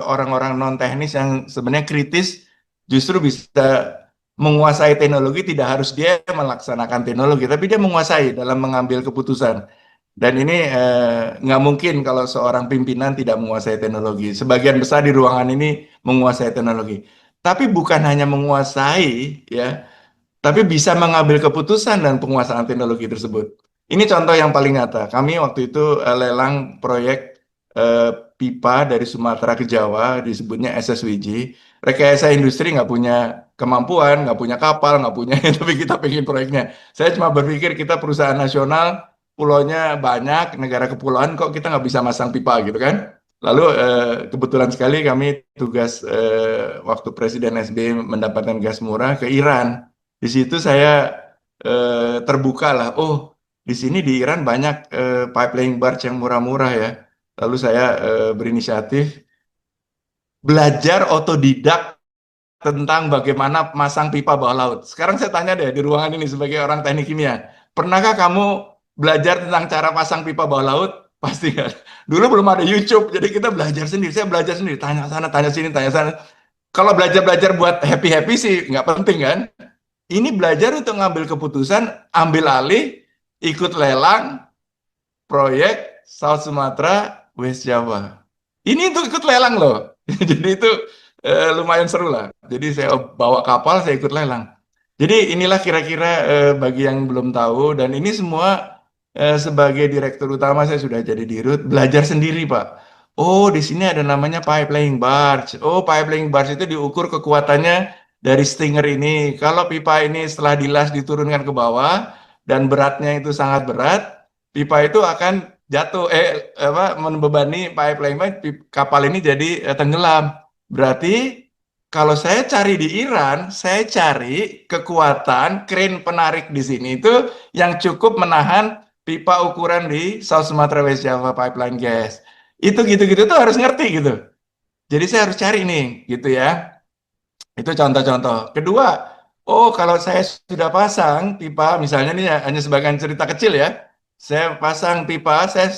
orang-orang non teknis yang sebenarnya kritis justru bisa menguasai teknologi, tidak harus dia melaksanakan teknologi, tapi dia menguasai dalam mengambil keputusan. Dan ini nggak mungkin kalau seorang pimpinan tidak menguasai teknologi. Sebagian besar di ruangan ini menguasai teknologi. Tapi bukan hanya menguasai, ya, tapi bisa mengambil keputusan dan penguasaan teknologi tersebut. Ini contoh yang paling nyata. Kami waktu itu lelang proyek eh, pipa dari Sumatera ke Jawa, disebutnya SSWJ. Rekayasa industri nggak punya kemampuan, nggak punya kapal, nggak punya, tapi kita pengen proyeknya. Saya cuma berpikir kita perusahaan nasional, pulaunya banyak, negara kepulauan, kok kita nggak bisa masang pipa gitu kan? Lalu kebetulan sekali kami tugas waktu Presiden SBY mendapatkan gas murah ke Iran. Di situ saya terbuka lah. Oh, di sini di Iran banyak pipeline barge yang murah-murah ya. Lalu saya berinisiatif belajar otodidak tentang bagaimana masang pipa bawah laut. Sekarang saya tanya deh di ruangan ini sebagai orang teknik kimia, pernahkah kamu belajar tentang cara pasang pipa bawah laut? Pasti kan. Dulu belum ada YouTube, jadi kita belajar sendiri. Saya belajar sendiri, tanya sana, tanya sini, tanya sana. Kalau belajar-belajar buat happy-happy sih nggak penting kan. Ini belajar untuk ngambil keputusan, ambil alih, ikut lelang, proyek South Sumatera, West Java. Ini untuk ikut lelang loh. Jadi itu lumayan seru lah. Jadi saya bawa kapal, saya ikut lelang. Jadi inilah kira-kira bagi yang belum tahu dan ini semua sebagai direktur utama saya sudah jadi dirut belajar sendiri Pak. Oh di sini ada namanya pipeline barge. Oh pipeline barge itu diukur kekuatannya dari stinger ini. Kalau pipa ini setelah dilas diturunkan ke bawah dan beratnya itu sangat berat, pipa itu akan jatuh apa membebani pipeline kapal ini jadi tenggelam. Berarti kalau saya cari di Iran, saya cari kekuatan kren penarik di sini itu yang cukup menahan pipa ukuran di South Sumatera West Java Pipeline Gas. Itu gitu-gitu tuh harus ngerti gitu. Jadi saya harus cari nih gitu ya. Itu contoh-contoh. Kedua, oh kalau saya sudah pasang pipa, misalnya ini hanya sebagian cerita kecil ya. Saya pasang pipa, saya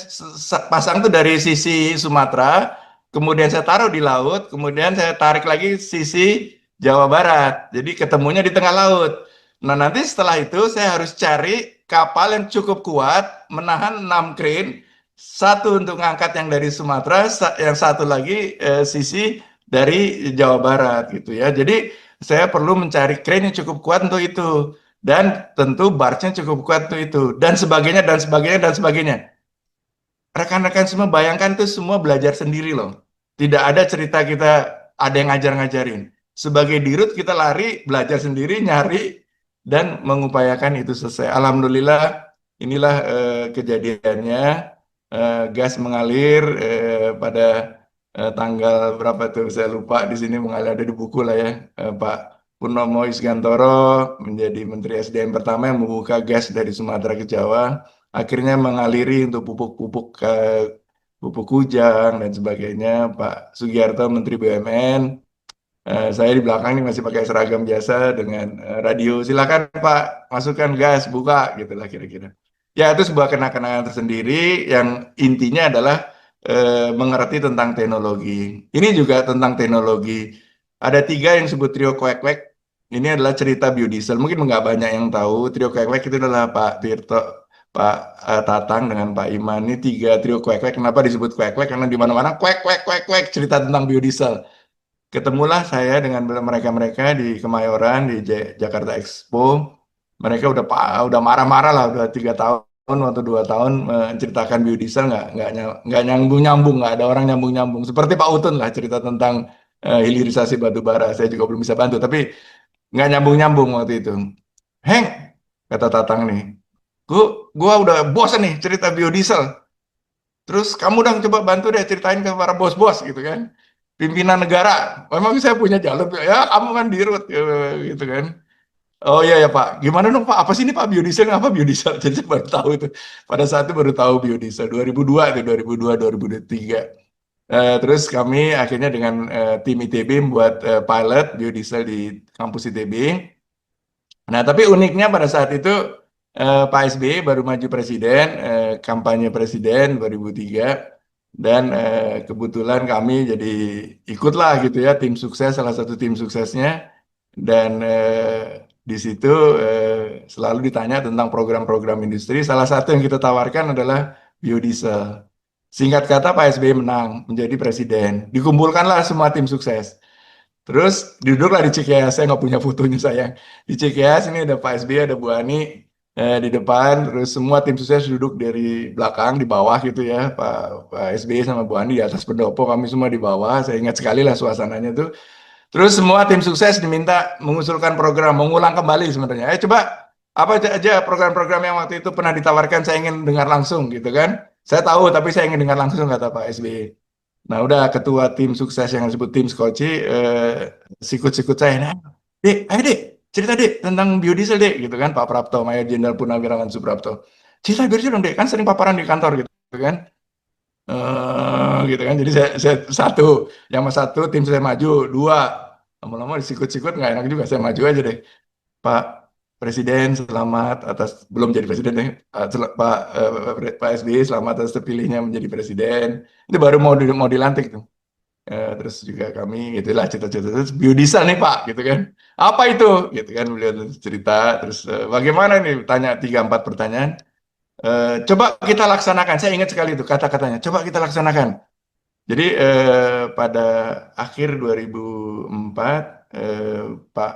pasang tuh dari sisi Sumatera, kemudian saya taruh di laut, kemudian saya tarik lagi sisi Jawa Barat. Jadi ketemunya di tengah laut. Nah nanti setelah itu saya harus cari kapal yang cukup kuat, menahan 6 kren, satu untuk ngangkat yang dari Sumatera, yang satu lagi sisi dari Jawa Barat gitu ya. Jadi saya perlu mencari crane yang cukup kuat untuk itu dan tentu barnya cukup kuat untuk itu dan sebagainya dan sebagainya dan sebagainya. Rekan-rekan semua bayangkan itu semua belajar sendiri loh. Tidak ada cerita kita ada yang ngajar-ngajarin. Sebagai dirut kita lari belajar sendiri nyari dan mengupayakan itu selesai. Alhamdulillah inilah kejadiannya. Gas mengalir pada tanggal berapa tuh saya lupa di sini mengalir ada di buku lah ya. Pak Purnomo Isgantoro menjadi Menteri SDM pertama yang membuka gas dari Sumatera ke Jawa, akhirnya mengaliri untuk pupuk-pupuk pupuk kujang dan sebagainya. Pak Sugiarto Menteri BUMN, saya di belakang ini masih pakai seragam biasa dengan radio. Silakan Pak, masukkan gas, buka, gitulah kira-kira. Ya itu sebuah kenang-kenangan tersendiri yang intinya adalah mengerti tentang teknologi. Ini juga tentang teknologi. Ada tiga yang disebut trio kwek-kwek. Ini adalah cerita biodiesel. Mungkin nggak banyak yang tahu. Trio Kwek-Kwek itu adalah Pak Tirto, Pak Tatang dengan Pak Iman. Ini tiga trio Kwek-Kwek. Kenapa disebut Kwek-Kwek? Karena di mana-mana kwek, kwek, kwek, kwek, cerita tentang biodiesel. Ketemulah saya dengan mereka-mereka di Kemayoran, di Jakarta Expo. Mereka udah marah-marah lah, udah 3 tahun atau 2 tahun menceritakan biodiesel nggak nyambung-nyambung, nggak ada orang nyambung-nyambung. Seperti Pak Utun lah cerita tentang hilirisasi batu bara. Saya juga belum bisa bantu, tapi nggak nyambung-nyambung waktu itu. Heng, kata Tatang nih, gua udah bosan nih cerita biodiesel. Terus kamu dong coba bantu deh ceritain ke para bos-bos gitu kan. Pimpinan negara. Memang saya punya jalur. Ya kamu kan dirut gitu kan. Oh iya ya Pak. Gimana dong Pak? Apa sih ini Pak biodiesel? Apa biodiesel? Jadi saya baru tahu itu. Pada saat itu baru tahu biodiesel. 2002 itu 2002 2003. Terus kami akhirnya dengan tim ITB membuat pilot biodiesel di kampus ITB. Nah, tapi uniknya pada saat itu Pak SBY baru maju presiden, kampanye presiden 2003, dan kebetulan kami jadi ikutlah gitu ya tim sukses, salah satu tim suksesnya, dan di situ selalu ditanya tentang program-program industri. Salah satu yang kita tawarkan adalah biodiesel. Singkat kata Pak SBY menang menjadi presiden. Dikumpulkanlah semua tim sukses. Terus duduklah di Cikeas, saya nggak punya fotonya sayang. Di Cikeas ini ada Pak SBY, ada Bu Ani di depan, terus semua tim sukses duduk dari belakang, di bawah gitu ya. Pak SBY sama Bu Ani di atas pendopo, kami semua di bawah. Saya ingat sekali lah suasananya tuh. Terus semua tim sukses diminta mengusulkan program, mengulang kembali sebenarnya. Coba apa aja program-program yang waktu itu pernah ditawarkan, saya ingin dengar langsung gitu kan. Saya tahu, tapi saya ingin dengar langsung kata Pak SBY. Nah, udah ketua tim sukses yang disebut tim Skoci, sikut-sikut saya, nah, Dek, ayo Dek, cerita Dek tentang biodiesel Dek, gitu kan, Pak Prapto, Mayor Jenderal Purnawirawan Suprapto. Cerita biodiesel dong Dek, kan sering paparan di kantor gitu kan. Gitu kan, jadi saya satu, yang mas satu tim saya maju, dua, lama-lama disikut-sikut nggak enak juga, saya maju aja deh. Pak Presiden selamat atas belum jadi presiden ya. Pak SBY selamat atas terpilihnya menjadi presiden. Itu baru mau dilantik tuh. Terus juga kami gitulah cita-cita terus biodiesel nih Pak gitu kan. Apa itu? Gitu kan beliau cerita terus bagaimana nih tanya 3-4 pertanyaan. Coba kita laksanakan. Saya ingat sekali itu kata-katanya. Coba kita laksanakan. Jadi pada akhir 2004 Pak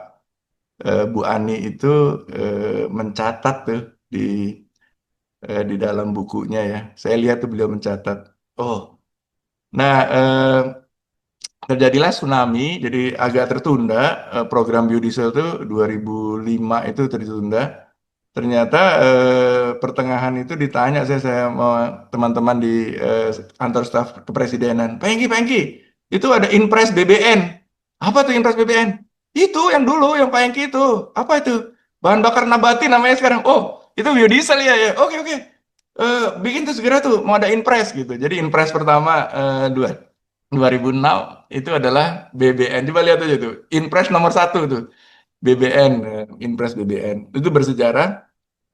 Bu Ani itu mencatat tuh di di dalam bukunya ya. Saya lihat tuh beliau mencatat. Oh, nah terjadilah tsunami, jadi agak tertunda program biodiesel itu 2005 itu tertunda. Ternyata pertengahan itu ditanya saya sama teman-teman di kantor staf kepresidenan, Pak Hengki, itu ada Inpres BBN. Apa tuh Inpres BBN? Itu yang dulu, yang Pak Hengki itu. Apa itu? Bahan bakar nabati namanya sekarang. Oh, itu biodiesel ya, ya. Oke, oke. Bikin tuh segera tuh, mau ada Inpres gitu. Jadi Inpres pertama 2006 itu adalah BBN. Coba lihat aja tuh, Inpres nomor satu tuh. BBN, Inpres BBN. Itu bersejarah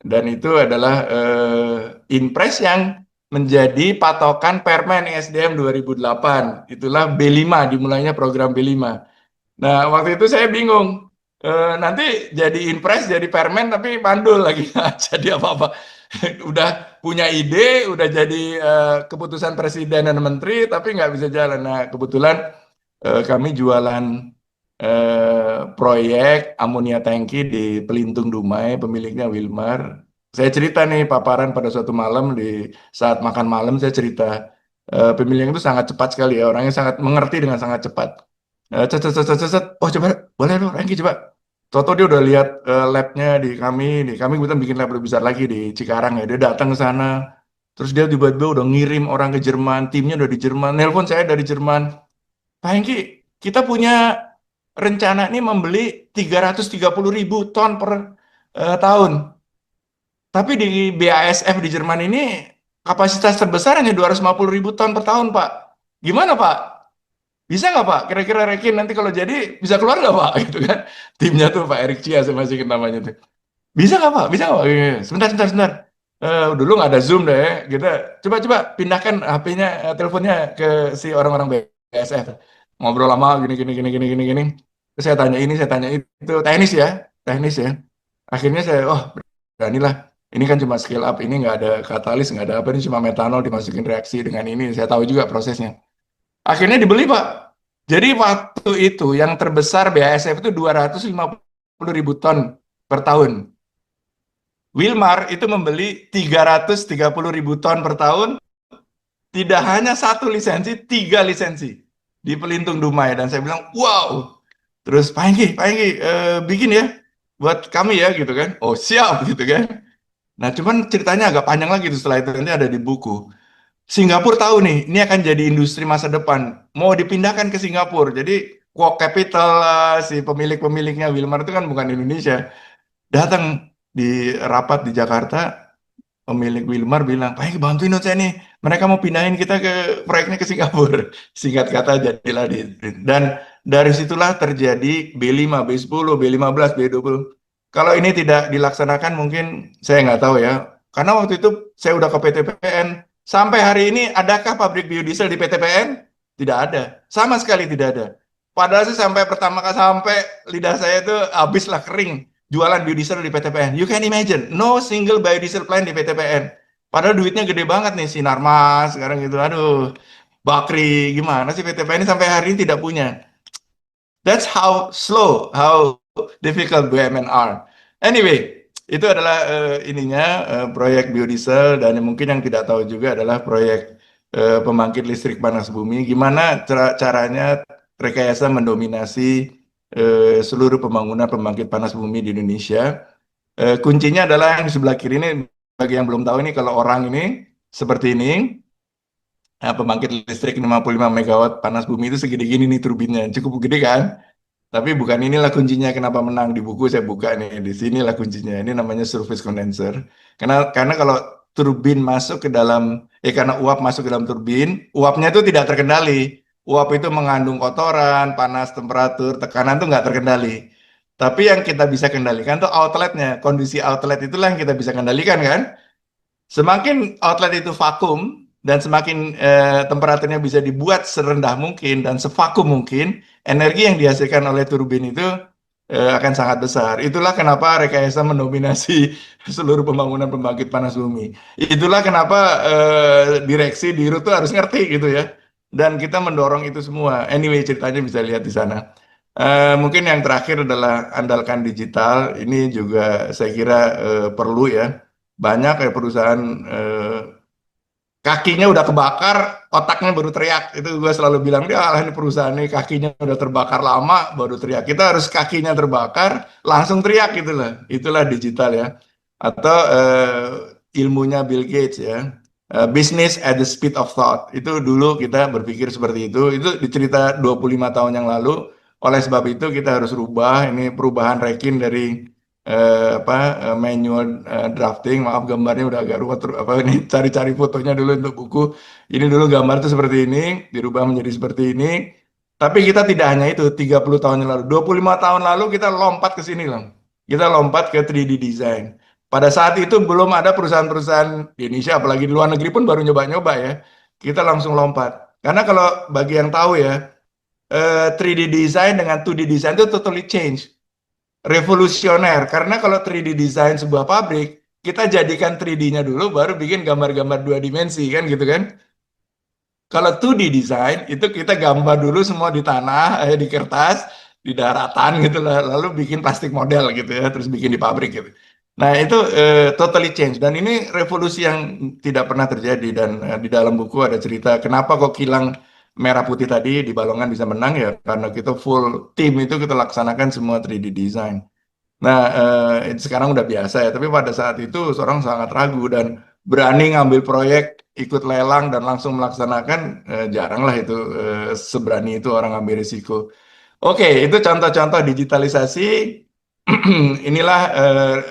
dan itu adalah Inpres yang menjadi patokan Permen ISDM 2008. Itulah B5, dimulainya program B5. Nah, waktu itu saya bingung. Nanti jadi Inpres, jadi Permen, tapi mandul lagi. Nggak jadi apa-apa. Udah punya ide, udah jadi keputusan Presiden dan Menteri, tapi nggak bisa jalan. Nah, kebetulan kami jualan proyek amonia tangki di Pelintung Dumai, pemiliknya Wilmar. Saya cerita nih paparan pada suatu malam di saat makan malam saya cerita pemiliknya itu sangat cepat sekali ya, orangnya sangat mengerti dengan sangat cepat. Cet, cet, cet, cet, cet. Oh coba boleh dong Rangki coba. Toto dia udah lihat labnya di kami kebetulan bikin lab lebih besar lagi di Cikarang ya. Dia datang ke sana, terus dia tiba-tiba udah ngirim orang ke Jerman, timnya udah di Jerman, nelpon saya dari Jerman. Pak Hengki, kita punya rencana ini membeli 330.000 ton per tahun. Tapi di BASF di Jerman ini kapasitas terbesar hanya 250.000 ton per tahun, Pak. Gimana, Pak? Bisa nggak, Pak? Kira-kira Rekin nanti kalau jadi bisa keluar nggak, Pak? Gitu kan. Timnya tuh Pak Erik Cia, saya masih ingat namanya tuh. Bisa nggak, Pak? Bisa nggak, Pak? Sebentar, sebentar, sebentar. Dulu nggak ada Zoom deh. Kita coba-coba pindahkan HP-nya, teleponnya ke si orang-orang BASF. Ngobrol lama gini, gini, gini, gini, gini, gini. Saya tanya ini, saya tanya itu, teknis ya, teknis ya. Akhirnya saya, oh beranilah. Ini kan cuma scale up, ini nggak ada katalis, nggak ada apa, ini cuma metanol dimasukin reaksi dengan ini. Saya tahu juga prosesnya. Akhirnya dibeli, Pak. Jadi waktu itu yang terbesar BASF itu 250 ribu ton per tahun. Wilmar itu membeli 330 ribu ton per tahun, tidak hanya satu lisensi, tiga lisensi di Pelintung Dumai. Dan saya bilang, wow. Terus Pak Hengki, bikin ya buat kami ya gitu kan. Oh siap gitu kan. Nah cuman ceritanya agak panjang lagi tuh setelah itu nanti ada di buku. Singapura tahu nih, ini akan jadi industri masa depan. Mau dipindahkan ke Singapura. Jadi Kwok Capital si pemilik-pemiliknya Wilmar itu kan bukan Indonesia. Datang di rapat di Jakarta, pemilik Wilmar bilang, Pak Hengki bantuin dong saya nih. Mereka mau pindahin kita ke proyeknya ke Singapura. Singkat kata jadilah di. Dan dari situlah terjadi B5, B10, B15, B20. Kalau ini tidak dilaksanakan mungkin saya nggak tahu ya. Karena waktu itu saya udah ke PTPN. Sampai hari ini adakah pabrik biodiesel di PTPN? Tidak ada. Sama sekali tidak ada. Padahal sih sampai pertama kali sampai lidah saya itu habislah kering jualan biodiesel di PTPN. You can imagine, no single biodiesel plant di PTPN. Padahal duitnya gede banget nih, Sinarmas sekarang gitu. Aduh, Bakri, gimana sih PTPN ini sampai hari ini tidak punya. That's how slow, how difficult BUMN are. Anyway, itu adalah ininya proyek biodiesel dan mungkin yang tidak tahu juga adalah proyek pembangkit listrik panas bumi. Gimana caranya rekayasa mendominasi seluruh pembangunan pembangkit panas bumi di Indonesia. Kuncinya adalah yang di sebelah kiri ini, bagi yang belum tahu ini, kalau orang ini seperti ini, nah, pembangkit listrik 55 megawatt panas bumi itu segede gini nih turbinnya, cukup gede kan? Tapi bukan inilah kuncinya kenapa menang di buku saya buka nih, di sinilah kuncinya. Ini namanya surface condenser. Karena kalau turbin masuk ke dalam, karena uap masuk ke dalam turbin, uapnya itu tidak terkendali. Uap itu mengandung kotoran, panas, temperatur, tekanan itu nggak terkendali. Tapi yang kita bisa kendalikan tuh outletnya. Kondisi outlet itulah yang kita bisa kendalikan kan. Semakin outlet itu vakum dan semakin temperaturnya bisa dibuat serendah mungkin dan sevakum mungkin, energi yang dihasilkan oleh turbin itu akan sangat besar. Itulah kenapa rekayasa mendominasi seluruh pembangunan pembangkit panas bumi. Itulah kenapa direksi di RUT itu harus ngerti gitu ya. Dan kita mendorong itu semua. Anyway, ceritanya bisa lihat di sana. Mungkin yang terakhir adalah andalkan digital. Ini juga saya kira perlu ya. Banyak kayak perusahaan kakinya udah kebakar, otaknya baru teriak. Itu gue selalu bilang, dia alah ini perusahaan ini kakinya udah terbakar lama, baru teriak. Kita harus kakinya terbakar, langsung teriak gitu lah. Itulah digital ya. Atau ilmunya Bill Gates ya. Business at the speed of thought. Itu dulu kita berpikir seperti itu. Itu dicerita 25 tahun yang lalu. Oleh sebab itu kita harus rubah. Ini perubahan rekin dari apa manual drafting, maaf gambarnya udah agak ruwet apa ini cari-cari fotonya dulu untuk buku. Ini dulu gambar tuh seperti ini, dirubah menjadi seperti ini. Tapi kita tidak hanya itu, 30 tahun yang lalu, 25 tahun lalu kita lompat ke sini loh. Kita lompat ke 3D design. Pada saat itu belum ada perusahaan-perusahaan di Indonesia, apalagi di luar negeri pun baru nyoba-nyoba ya. Kita langsung lompat. Karena kalau bagi yang tahu ya, 3D design dengan 2D design itu totally change, revolusioner. Karena kalau 3D design sebuah pabrik, kita jadikan 3D-nya dulu, baru bikin gambar-gambar dua dimensi kan gitu kan. Kalau 2D design itu kita gambar dulu semua di tanah, di kertas, di daratan gitu lah, lalu bikin plastik model gitu ya, terus bikin di pabrik gitu. Nah itu totally change dan ini revolusi yang tidak pernah terjadi dan di dalam buku ada cerita kenapa kok kilang merah putih tadi di Balongan bisa menang ya karena kita full tim itu kita laksanakan semua 3D design. Nah, itu sekarang udah biasa ya, tapi pada saat itu seorang sangat ragu dan berani ngambil proyek, ikut lelang dan langsung melaksanakan, jarang lah itu seberani itu orang ngambil risiko. Oke, itu contoh-contoh digitalisasi. Inilah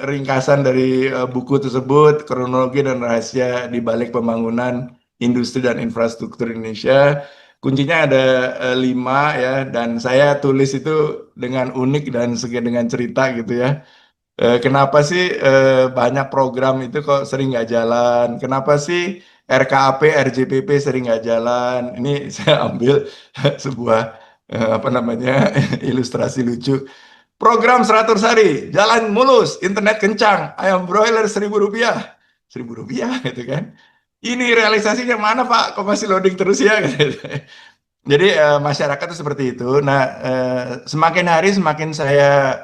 ringkasan dari buku tersebut, kronologi dan rahasia di balik pembangunan industri dan infrastruktur Indonesia. Kuncinya ada 5 ya, dan saya tulis itu dengan unik dan dengan cerita gitu ya. Kenapa sih banyak program itu kok sering nggak jalan? Kenapa sih RKAP, RJPP sering nggak jalan? Ini saya ambil sebuah apa namanya, ilustrasi lucu. Program 100 hari, jalan mulus, internet kencang, ayam broiler 1.000 rupiah. 1.000 rupiah gitu kan. Ini realisasinya mana Pak? Kok masih loading terus ya? Gitu. Jadi masyarakat itu seperti itu. Nah, semakin hari semakin saya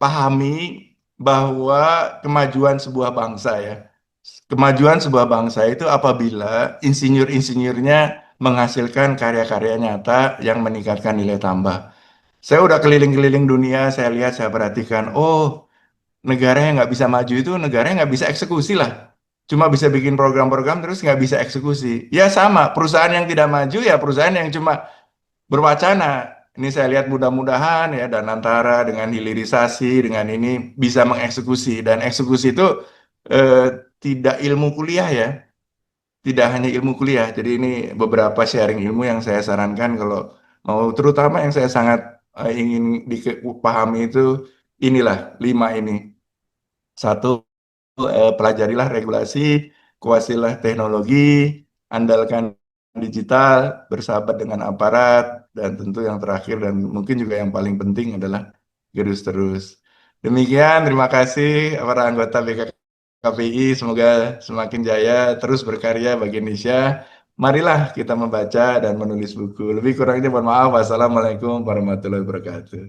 pahami bahwa kemajuan sebuah bangsa ya, kemajuan sebuah bangsa itu apabila insinyur-insinyurnya menghasilkan karya-karya nyata yang meningkatkan nilai tambah. Saya udah keliling-keliling dunia, saya lihat, saya perhatikan, oh negara yang nggak bisa maju itu negara yang nggak bisa eksekusi lah. Cuma bisa bikin program-program terus nggak bisa eksekusi. Ya sama, perusahaan yang tidak maju ya perusahaan yang cuma berwacana. Ini saya lihat mudah-mudahan ya Danantara dengan hilirisasi dengan ini bisa mengeksekusi dan eksekusi itu eh, tidak ilmu kuliah ya, tidak hanya ilmu kuliah. Jadi ini beberapa sharing ilmu yang saya sarankan kalau mau terutama yang saya sangat ingin dipahami itu inilah 5 ini. Satu, pelajarilah regulasi, kuasailah teknologi, andalkan digital, bersahabat dengan aparat, dan tentu yang terakhir dan mungkin juga yang paling penting adalah gerus terus. Demikian, terima kasih para anggota BKKBI, semoga semakin jaya, terus berkarya bagi Indonesia. Marilah kita membaca dan menulis buku. Lebih kurangnya mohon maaf. Wassalamualaikum warahmatullahi wabarakatuh.